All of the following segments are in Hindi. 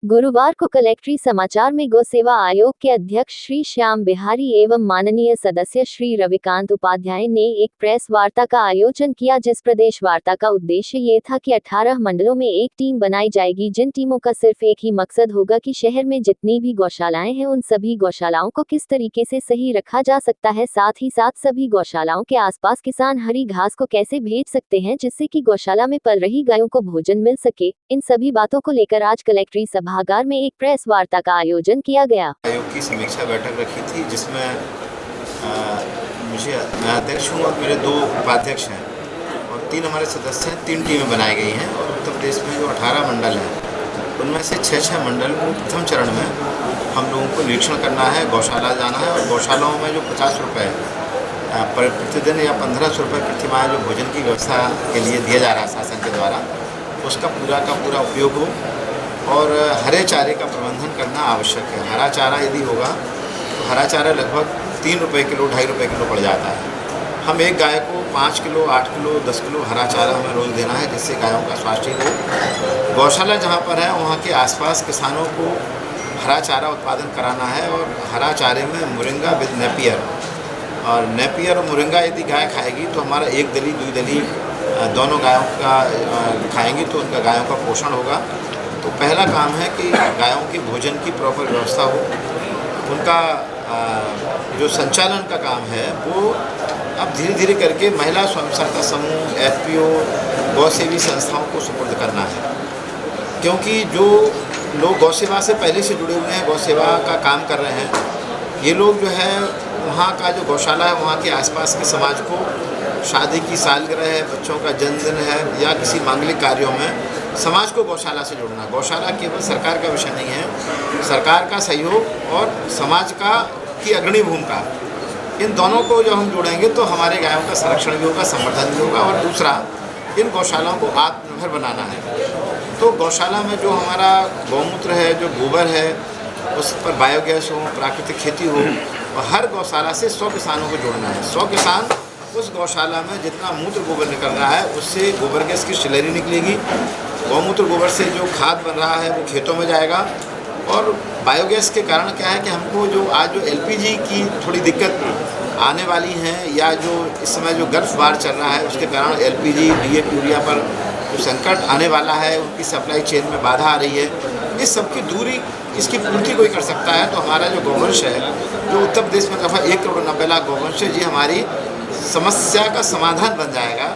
गुरुवार को कलेक्ट्री समाचार में गौ सेवा आयोग के अध्यक्ष श्री श्याम बिहारी एवं माननीय सदस्य श्री रविकांत उपाध्याय ने एक प्रेस वार्ता का आयोजन किया, जिस प्रदेश वार्ता का उद्देश्य ये था कि 18 मंडलों में एक टीम बनाई जाएगी, जिन टीमों का सिर्फ एक ही मकसद होगा कि शहर में जितनी भी गौशालाएं हैं उन सभी गौशालाओं को किस तरीके से सही रखा जा सकता है, साथ ही साथ सभी गौशालाओं के आसपास किसान हरी घास को कैसे भेज सकते हैं जिससे कि गौशाला में पल रही गायों को भोजन मिल सके। इन सभी बातों को लेकर आज कलेक्ट्री सभागार में एक प्रेस वार्ता का आयोजन किया गया। आयोग की समीक्षा बैठक रखी थी, जिसमें मैं अध्यक्ष हूँ और मेरे 2 उपाध्यक्ष हैं और 3 हमारे सदस्य हैं। 3 टीमें बनाई गई हैं और उत्तर प्रदेश में जो 18 मंडल हैं उनमें से 6 मंडल को प्रथम चरण में हम लोगों को निरीक्षण करना है, गौशाला जाना है और गौशालाओं में जो 50 रुपये प्रतिदिन या 1500 रुपये प्रतिमाह जो भोजन की व्यवस्था के लिए दिया जा रहा है शासन के द्वारा, उसका पूरा का पूरा उपयोग हो और हरे चारे का प्रबंधन करना आवश्यक है। हरा चारा यदि होगा तो हरा चारा लगभग 3 रुपये किलो, 2.5 रुपये किलो पड़ जाता है। हम एक गाय को 5 किलो, 8 किलो, 10 किलो हरा चारा हमें रोज़ देना है, जिससे गायों का स्वास्थ्य हो। गौशाला जहाँ पर है वहाँ के आसपास किसानों को हरा चारा उत्पादन कराना है और हरा चारे में मुरिंगा विद नेपियर, और नेपियर और मुरिंगा यदि गाय खाएगी तो हमारा एक दली 2 दली दोनों गायों का खाएंगी तो उनका गायों का पोषण होगा। तो पहला काम है कि गायों के भोजन की प्रॉपर व्यवस्था हो। उनका जो संचालन का काम है वो अब धीरे धीरे करके महिला स्वयं सहायता समूह, एफपीओ, गौ सेवी संस्थाओं को सुपुर्द करना है, क्योंकि जो लोग गौ सेवा से पहले से जुड़े हुए हैं, गौ सेवा का काम कर रहे हैं, ये लोग जो है वहाँ का जो गौशाला है वहाँ के आसपास के समाज को शादी की सालगिरह है, बच्चों का जन्मदिन है या किसी मांगलिक कार्यों में समाज को गौशाला से जोड़ना। गौशाला केवल सरकार का विषय नहीं है, सरकार का सहयोग और समाज की अग्रणी भूमिका, इन दोनों को जब हम जोड़ेंगे तो हमारे गायों का संरक्षण भी होगा, संवर्धन भी होगा। और दूसरा, इन गौशालाओं को आत्मनिर्भर बनाना है। तो गौशाला में जो हमारा गौमूत्र है, जो गोबर है, उस पर बायोगैस हो, प्राकृतिक खेती हो और हर गौशाला से 100 किसानों को जोड़ना है। 100 किसान उस गौशाला में जितना मूत्र गोबर निकल रहा है उससे गोबर गैस की स्लरी निकलेगी। गौमूत्र गोबर से जो खाद बन रहा है वो खेतों में जाएगा। और बायोगैस के कारण क्या है कि हमको जो आज जो एलपीजी की थोड़ी दिक्कत आने वाली है, या जो इस समय जो गर्भ वार चल रहा है उसके कारण एलपीजी, डीएपी, यूरिया पर जो संकट आने वाला है, उनकी सप्लाई चेन में बाधा आ रही है, इस सब की दूरी, इसकी पूर्ति कोई कर सकता है। तो हमारा जो गौवंश है, जो उत्तर प्रदेश में लगभग 1 करोड़ 90 लाख गौवंश है, जी हमारी समस्या का समाधान बन जाएगा।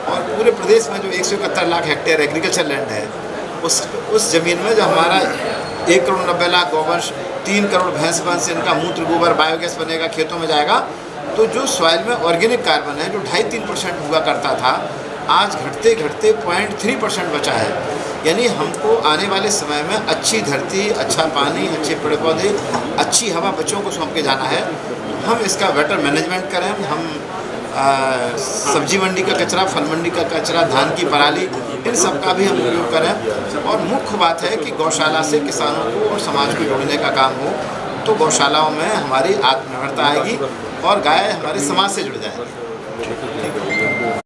और पूरे प्रदेश में जो 171 लाख हेक्टेयर एग्रीकल्चर लैंड है, उस ज़मीन में जो हमारा 1 करोड़ 90 लाख गौवंश, 3 करोड़ भैंस वंश, इनका मूत्र गोबर बायोगैस बनेगा, खेतों में जाएगा। तो जो सॉइल में ऑर्गेनिक कार्बन है जो 2.5-3% हुआ करता था, आज घटते घटते 0.3% बचा है। यानी हमको आने वाले समय में अच्छी धरती, अच्छा पानी, अच्छे पेड़ पौधे, अच्छी हवा बच्चों को सौंप के जाना है। हम इसका बेटर मैनेजमेंट करें। हम सब्जी मंडी का कचरा, फल मंडी का कचरा, धान की पराली, इन सब का भी हम उपयोग करें। और मुख्य बात है कि गौशाला से किसानों को और समाज को जोड़ने का काम हो, तो गौशालाओं में हमारी आत्मनिर्भरता आएगी और गाय हमारे समाज से जुड़ जाएगी।